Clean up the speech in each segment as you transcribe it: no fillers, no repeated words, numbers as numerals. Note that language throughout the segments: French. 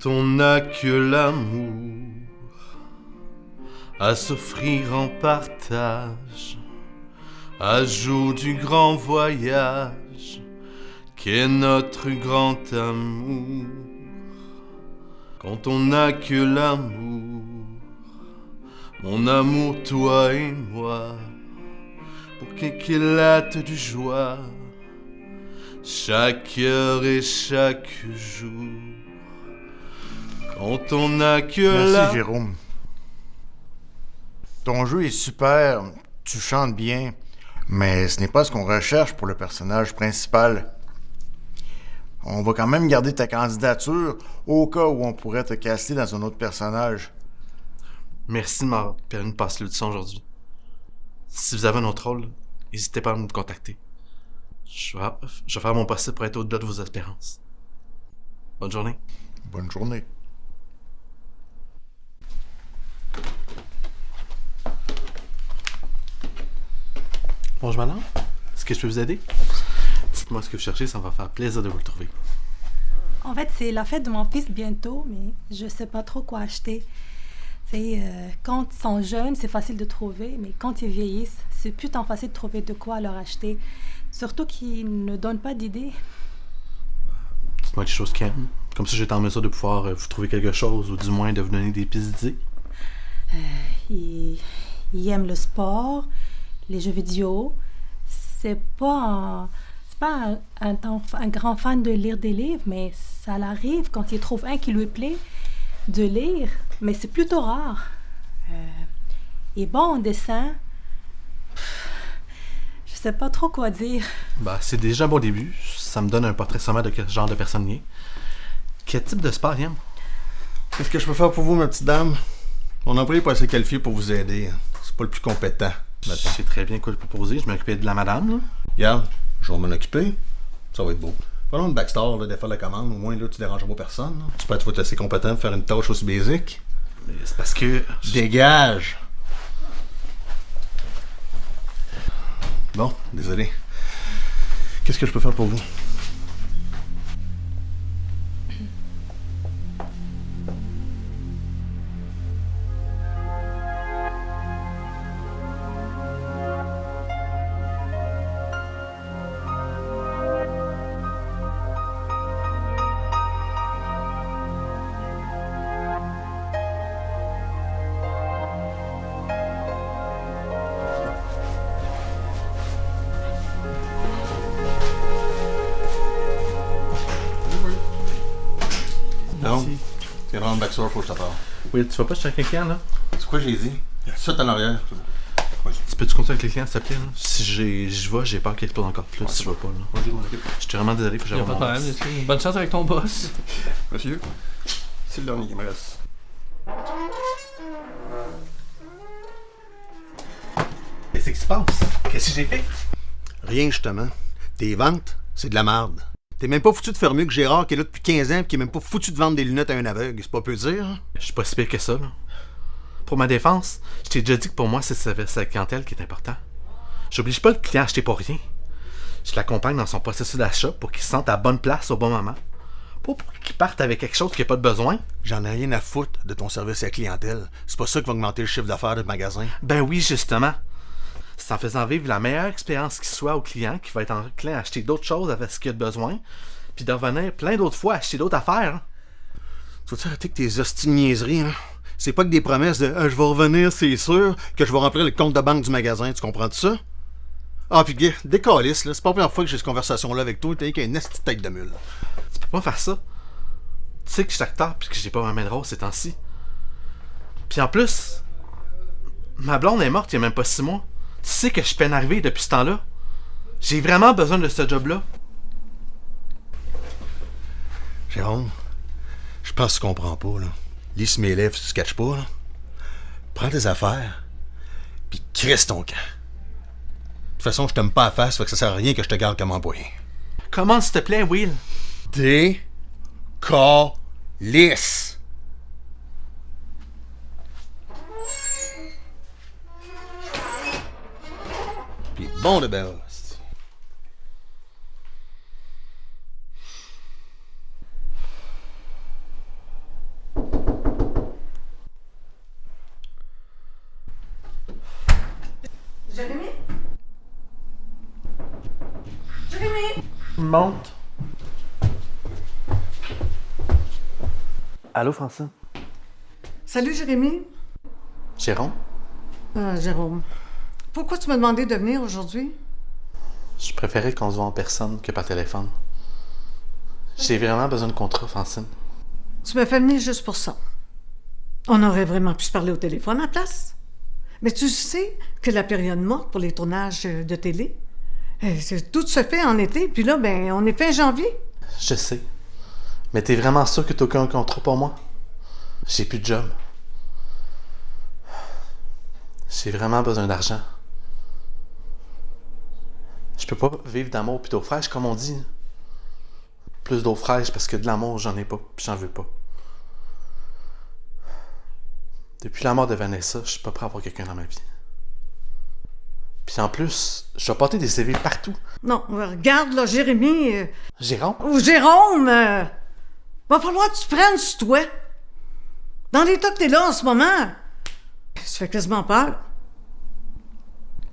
Quand on n'a que l'amour à s'offrir en partage, ajout du grand voyage qu'est notre grand amour. Quand on n'a que l'amour, mon amour, toi et moi, pour qu'éclate du joie chaque heure et chaque jour. Quand on n'a que Merci, Jérôme. Ton jeu est super, tu chantes bien, mais ce n'est pas ce qu'on recherche pour le personnage principal. On va quand même garder ta candidature au cas où on pourrait te caster dans un autre personnage. Merci de m'avoir permis de passer l'audition aujourd'hui. Si vous avez un autre rôle, n'hésitez pas à me contacter. Je vais faire mon possible pour être au-delà de vos espérances. Bonne journée. Bonne journée. Bonjour madame, est-ce que je peux vous aider? Dites-moi ce que vous cherchez, ça me va faire plaisir de vous le trouver. En fait, c'est la fête de mon fils bientôt, mais je sais pas trop quoi acheter. Quand ils sont jeunes, c'est facile de trouver, mais quand ils vieillissent, c'est plus tant facile de trouver de quoi leur acheter. Surtout qu'ils ne donnent pas d'idées. Dites-moi des choses qui aiment. Comme ça, j'étais en mesure de pouvoir vous trouver quelque chose, ou du moins de vous donner des pistes d'idées. Ils aiment le sport, les jeux vidéo. C'est pas un grand fan de lire des livres, mais ça l'arrive quand il trouve un qui lui plaît de lire, mais c'est plutôt rare. Il est bon en dessin. Je sais pas trop quoi dire. C'est déjà un bon début. Ça me donne un portrait sommaire de quel genre de personne il est. Quel type de sport il aime? Qu'est-ce que je peux faire pour vous, ma petite dame? Mon employé n'est pas assez qualifié pour vous aider. C'est pas le plus compétent. Je sais très bien quoi le proposer. Je m'occupais de la madame, là. Regarde, je vais m'en occuper. Ça va être beau. Voilà une backstore là, de faire la commande. Au moins, là, tu dérangeras pas personne. Là. J'espère que tu vas être assez compétent pour faire une tâche aussi basique. Mais c'est parce que... Dégage! Bon, désolé. Qu'est-ce que je peux faire pour vous? Non. C'est vraiment backstore, faut que je te parle. Oui, tu vas pas chercher un client, là? C'est quoi j'ai dit? Ça, t'es en arrière. Tu peux-tu continuer avec les clients, s'il te plaît, là? Si j'y vais, j'ai peur qu'il explose encore plus si je vais pas, là. Vas-y, mon équipe. Je suis vraiment désolé, faut que Y'a j'aille pas de voir mon problème, boss. Leslie. Bonne chance avec ton boss. Monsieur, c'est le dernier qui me reste. Qu'est-ce qui se passe? Qu'est-ce que j'ai fait? Rien, justement. Tes ventes, c'est de la merde. T'es même pas foutu de faire mieux que Gérard qui est là depuis 15 ans et qui est même pas foutu de vendre des lunettes à un aveugle. C'est pas peu dire. Hein? Je suis pas si pire que ça, là. Pour ma défense, je t'ai déjà dit que pour moi, c'est sa clientèle qui est important. J'oblige pas le client à acheter pour rien. Je l'accompagne dans son processus d'achat pour qu'il se sente à la bonne place au bon moment. Pas pour qu'il parte avec quelque chose qu'il n'a pas de besoin. J'en ai rien à foutre de ton service à la clientèle. C'est pas ça qui va augmenter le chiffre d'affaires de magasin. Ben oui, justement. C'est en faisant vivre la meilleure expérience qui soit au client qui va être enclin à acheter d'autres choses avec ce qu'il a de besoin, puis de revenir plein d'autres fois acheter d'autres affaires. Hein. Tu vas arrêter que tes hosties de niaiseries, hein? C'est pas que des promesses de je vais revenir, c'est sûr, que je vais remplir le compte de banque du magasin. Tu comprends tout ça? Ah, puis décalisse, là. C'est pas la première fois que j'ai cette conversation-là avec toi. T'as qu'une esti de tête de mule. Tu peux pas faire ça. Tu sais que je suis acteur puis que j'ai pas ma main de rose ces temps-ci. Puis en plus, ma blonde est morte il y a même pas 6 mois. Tu sais que je peine arriver depuis ce temps-là. J'ai vraiment besoin de ce job-là. Jérôme, je pense que tu comprends pas, là. Lisse mes lèvres si tu catches pas, là. Prends tes affaires, puis crisse ton camp. De toute façon, je t'aime pas à face, fait que ça sert à rien que je te garde comme employé. Comment, s'il te plaît, Will? Lisse. Puis bon de ben. Jérémy? Jérémy! Monte. Allô, Francine? Salut, Jérémy. Jérôme? Jérôme. Pourquoi tu m'as demandé de venir aujourd'hui? Je préférais qu'on se voit en personne que par téléphone. J'ai vraiment besoin de contrat, Francine. Tu m'as fait venir juste pour ça. On aurait vraiment pu se parler au téléphone à la place. Mais tu sais que la période morte pour les tournages de télé, tout se fait en été, puis là, ben, on est fin janvier. Je sais. Mais t'es vraiment sûr que t'as aucun contrat pour moi? J'ai plus de job. J'ai vraiment besoin d'argent. Je peux pas vivre d'amour puis d'eau fraîche, comme on dit. Plus d'eau fraîche parce que de l'amour, j'en ai pas, puis j'en veux pas. Depuis la mort de Vanessa, je suis pas prêt à avoir quelqu'un dans ma vie. Puis en plus, je vais porter des CV partout. Non, regarde, là, Jérémy... Jérôme? Ou Jérôme, va falloir que tu prennes sur toi. Dans l'état que t'es là en ce moment, ça fait quasiment peur.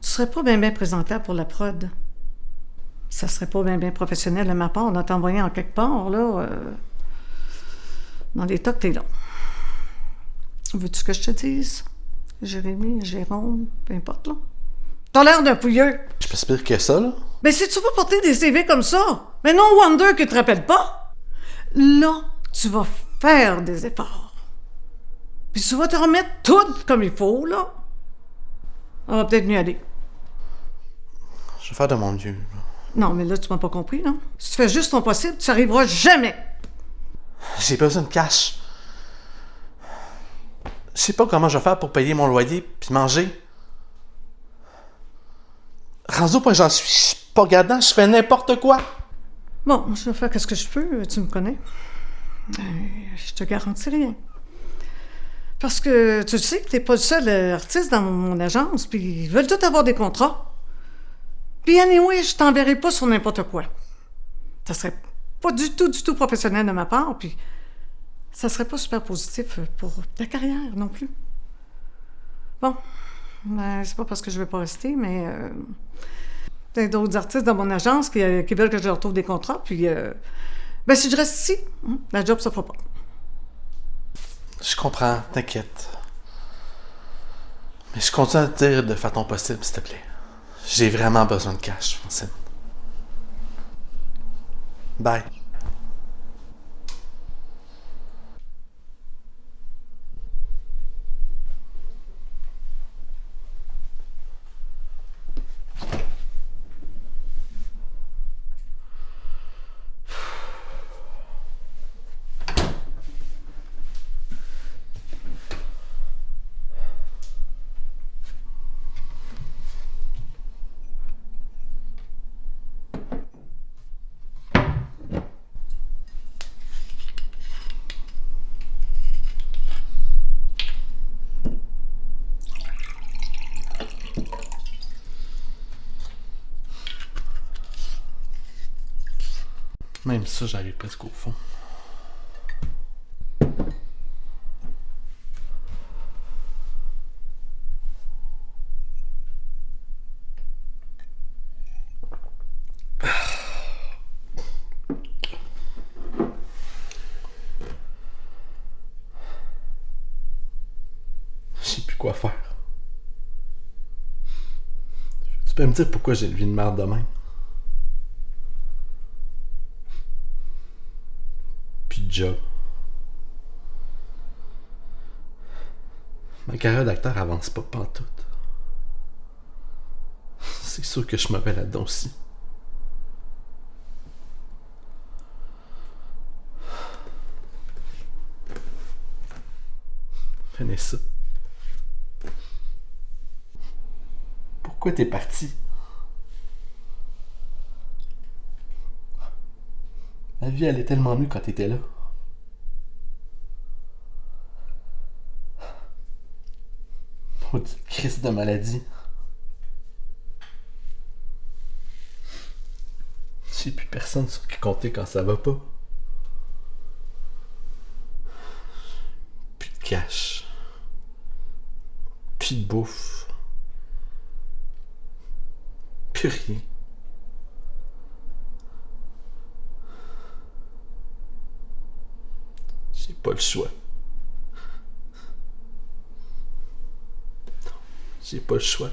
Tu serais pas bien présentable pour la prod. Ça serait pas bien professionnel de ma part de t'envoyer en quelque part, là, dans l'état que t'es là. Veux-tu que je te dise? Jérémy, Jérôme, peu importe, là. T'as l'air d'un pouilleux. Je peux se pire que ça, là? Mais si tu veux porter des CV comme ça, mais no wonder que tu te rappelles pas. Là, tu vas faire des efforts. Puis tu vas te remettre tout comme il faut, là. On va peut-être mieux aller. Je vais faire de mon mieux. Non, mais là, tu m'as pas compris, non? Si tu fais juste ton possible, tu arriveras jamais. J'ai besoin de cash. Je sais pas comment je vais faire pour payer mon loyer puis manger. Rendu au point où j'en suis, je suis pas regardant, je fais n'importe quoi. Bon, je vais faire ce que je peux, tu me connais. Je te garantis rien. Parce que tu sais que t'es pas le seul artiste dans mon agence, puis ils veulent tous avoir des contrats. Puis anyway, je t'enverrai pas sur n'importe quoi. Ça serait pas du tout professionnel de ma part, puis ça serait pas super positif pour ta carrière non plus. Bon, ben, c'est pas parce que je vais pas rester, mais t'as d'autres artistes dans mon agence qui veulent que je leur trouve des contrats, puis ben si je reste ici, la job se fera pas. Je comprends, t'inquiète. Mais je continue à te dire de faire ton possible, s'il te plaît. J'ai vraiment besoin de cash, Francine. Bye. Même ça, j'arrive presque au fond. Je sais plus quoi faire. Tu peux me dire pourquoi j'ai une vie de merde de même? Puis de job. Ma carrière d'acteur avance pas pantoute. C'est sûr que je suis mauvais là-dedans aussi. Vanessa. Pourquoi t'es partie? La vie allait tellement mieux quand t'étais là. Maudite crise de maladie. J'ai plus personne sur qui compter quand ça va pas. Plus de cash. Plus de bouffe. Plus rien. J'ai pas le choix. Non, j'ai pas le choix.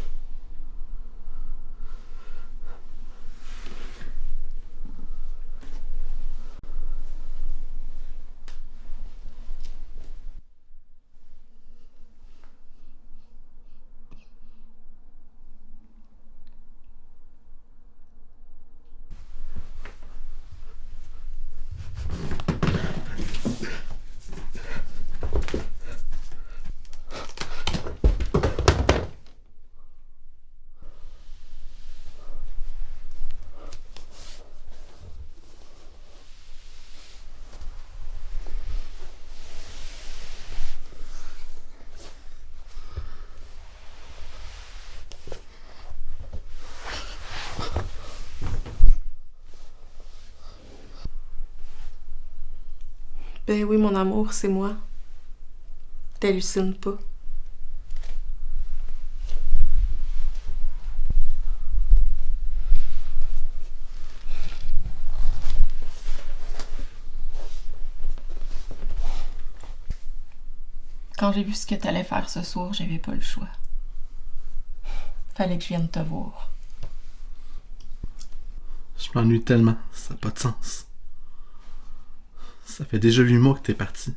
Ben oui, mon amour, c'est moi. T'hallucines pas. Quand j'ai vu ce que t'allais faire ce soir, j'avais pas le choix. Fallait que je vienne te voir. Je m'ennuie tellement, ça n'a pas de sens. Ça fait déjà 8 mois que t'es parti.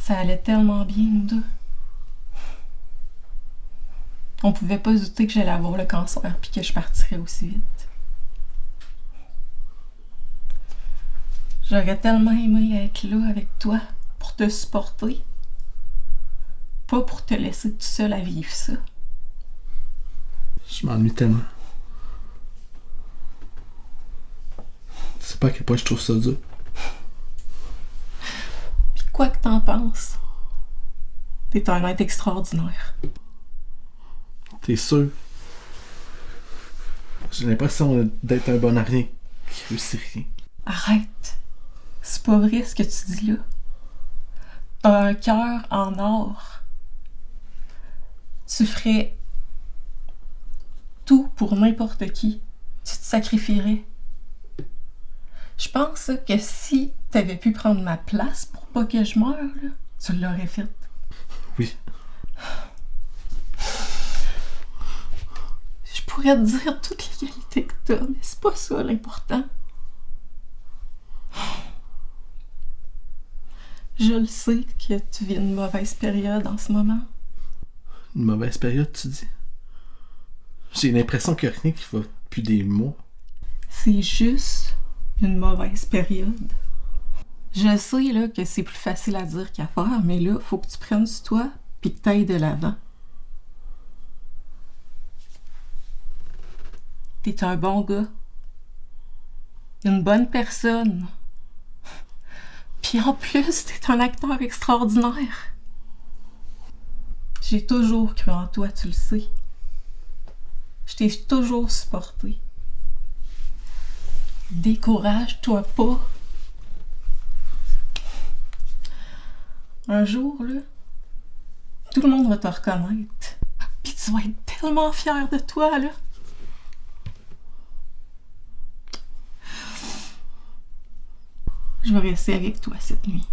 Ça allait tellement bien, nous deux. On pouvait pas se douter que j'allais avoir le cancer puis que je partirais aussi vite. J'aurais tellement aimé être là avec toi pour te supporter. Pas pour te laisser tout seul à vivre ça. Je m'ennuie tellement. Tu sais pas à quel point je trouve ça dur. Puis quoi que t'en penses, t'es un être extraordinaire. T'es sûr? J'ai l'impression d'être un bon à rien qui réussit rien. Arrête. C'est pas vrai ce que tu dis là. T'as un cœur en or. Tu ferais tout pour n'importe qui. Tu te sacrifierais. Je pense que si t'avais pu prendre ma place pour pas que je meure, là, tu l'aurais fait. Oui. Je pourrais te dire toutes les qualités que t'as, mais c'est pas ça l'important. Je le sais que tu vis une mauvaise période en ce moment. Une mauvaise période, tu dis? J'ai l'impression qu'il n'y a rien qui va depuis des mois. C'est juste une mauvaise période. Je sais là, que c'est plus facile à dire qu'à faire, mais là, faut que tu prennes sur toi puis que t'ailles de l'avant. T'es un bon gars. Une bonne personne. Puis en plus, t'es un acteur extraordinaire. J'ai toujours cru en toi, tu le sais. Je t'ai toujours supporté. Décourage-toi pas. Un jour, là, tout le monde va te reconnaître. Puis tu vas être tellement fier de toi, là. Je vais rester avec toi cette nuit.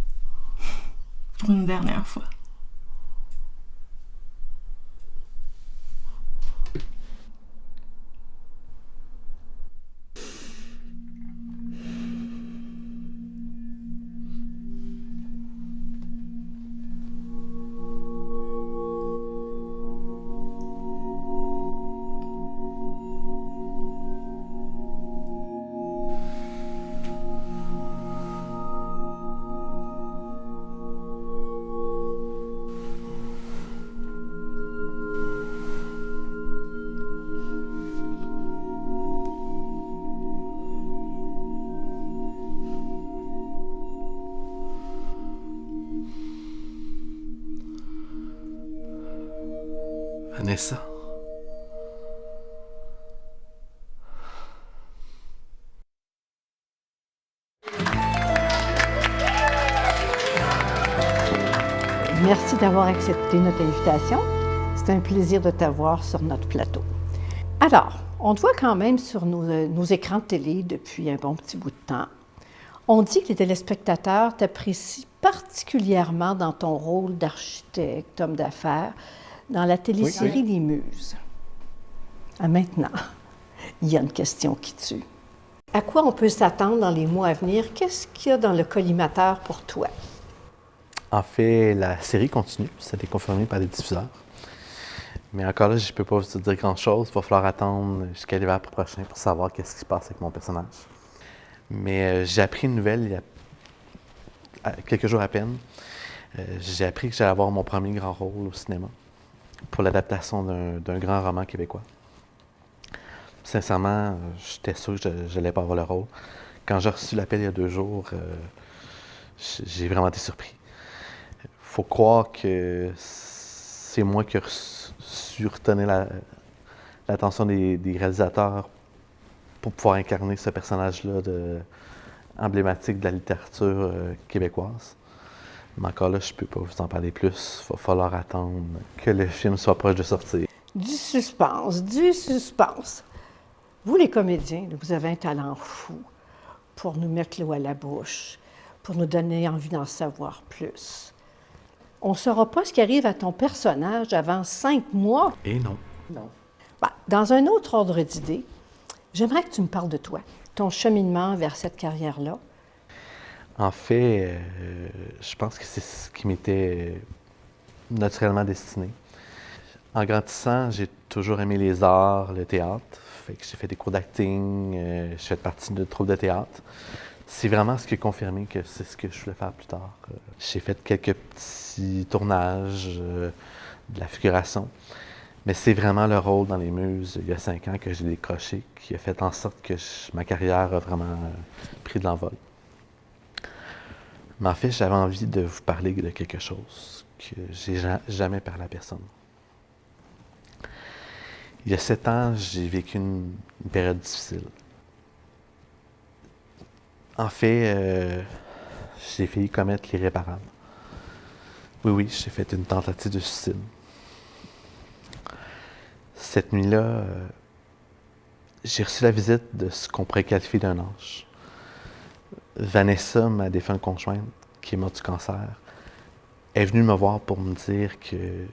Pour une dernière fois. Vanessa. Merci d'avoir accepté notre invitation. C'est un plaisir de t'avoir sur notre plateau. Alors, on te voit quand même sur nos écrans de télé depuis un bon petit bout de temps. On dit que les téléspectateurs t'apprécient particulièrement dans ton rôle d'architecte, homme d'affaires, dans la télésérie Les Muses. Ah, maintenant, il y a une question qui tue. À quoi on peut s'attendre dans les mois à venir? Qu'est-ce qu'il y a dans le collimateur pour toi? En fait, la série continue. Ça a été confirmé par les diffuseurs. Mais encore là, je ne peux pas vous dire grand-chose. Il va falloir attendre jusqu'à l'hiver prochain pour savoir qu'est-ce qui se passe avec mon personnage. Mais j'ai appris une nouvelle il y a quelques jours à peine. J'ai appris que j'allais avoir mon premier grand rôle au cinéma pour l'adaptation d'un grand roman québécois. Sincèrement, j'étais sûr que je n'allais pas avoir le rôle. Quand j'ai reçu l'appel il y a 2 jours, j'ai vraiment été surpris. Il faut croire que c'est moi qui ai su retenir l'attention des réalisateurs pour pouvoir incarner ce personnage-là emblématique de la littérature québécoise. Mais encore là, je ne peux pas vous en parler plus. Il va falloir attendre que le film soit proche de sortir. Du suspense, du suspense. Vous, les comédiens, vous avez un talent fou pour nous mettre l'eau à la bouche, pour nous donner envie d'en savoir plus. On ne saura pas ce qui arrive à ton personnage avant 5 mois. Et non. Non. Ben, dans un autre ordre d'idée, j'aimerais que tu me parles de toi, ton cheminement vers cette carrière-là. En fait, je pense que c'est ce qui m'était naturellement destiné. En grandissant, j'ai toujours aimé les arts, le théâtre. Fait que j'ai fait des cours d'acting, j'ai fait partie de troupe de théâtre. C'est vraiment ce qui a confirmé que c'est ce que je voulais faire plus tard. J'ai fait quelques petits tournages, de la figuration. Mais c'est vraiment le rôle dans Les Muses, il y a 5 ans, que j'ai décroché, qui a fait en sorte que ma carrière a vraiment pris de l'envol. Mais en fait, j'avais envie de vous parler de quelque chose que j'ai jamais parlé à personne. Il y a 7 ans, j'ai vécu une période difficile. En fait, j'ai failli commettre l'irréparable. Oui, j'ai fait une tentative de suicide. Cette nuit-là, j'ai reçu la visite de ce qu'on pourrait qualifier d'un ange. Vanessa, ma défunte conjointe, qui est morte du cancer, est venue me voir pour me dire que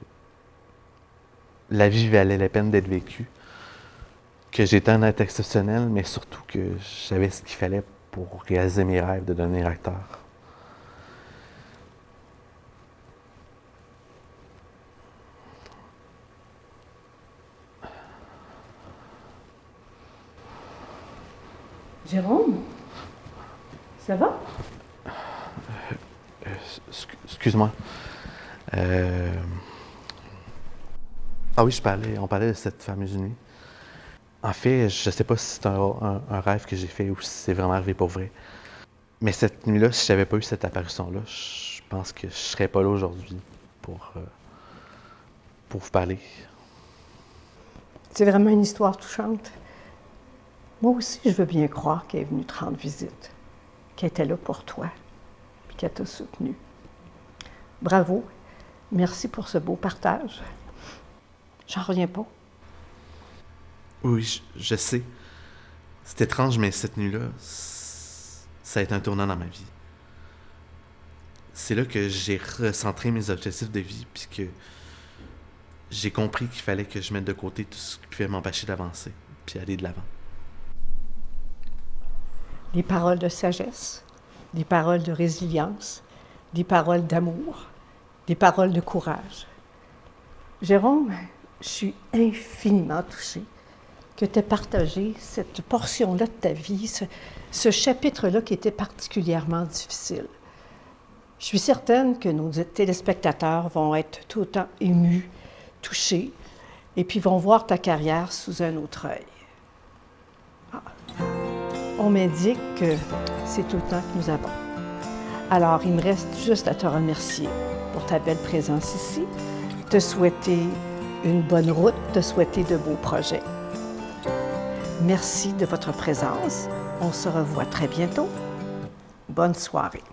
la vie valait la peine d'être vécue, que j'étais un être exceptionnel, mais surtout que j'avais ce qu'il fallait pour réaliser mes rêves de devenir acteur. Jérôme, ça va? Excuse-moi. Ah oui, on parlait de cette fameuse nuit. En fait, je ne sais pas si c'est un rêve que j'ai fait ou si c'est vraiment arrivé pour vrai. Mais cette nuit-là, si je n'avais pas eu cette apparition-là, je pense que je ne serais pas là aujourd'hui pour vous parler. C'est vraiment une histoire touchante. Moi aussi, je veux bien croire qu'elle est venue te rendre visite, qu'elle était là pour toi, puis qu'elle t'a soutenu. Bravo. Merci pour ce beau partage. J'en reviens pas. Oui, je sais. C'est étrange, mais cette nuit-là, ça a été un tournant dans ma vie. C'est là que j'ai recentré mes objectifs de vie, puis que j'ai compris qu'il fallait que je mette de côté tout ce qui pouvait m'empêcher d'avancer, puis aller de l'avant. Des paroles de sagesse, des paroles de résilience, des paroles d'amour, des paroles de courage. Jérôme, je suis infiniment touchée que tu aies partagé cette portion-là de ta vie, ce chapitre-là qui était particulièrement difficile. Je suis certaine que nos téléspectateurs vont être tout autant émus, touchés, et puis vont voir ta carrière sous un autre œil. On m'indique que c'est tout le temps que nous avons. Alors, il me reste juste à te remercier pour ta belle présence ici, te souhaiter une bonne route, te souhaiter de beaux projets. Merci de votre présence. On se revoit très bientôt. Bonne soirée.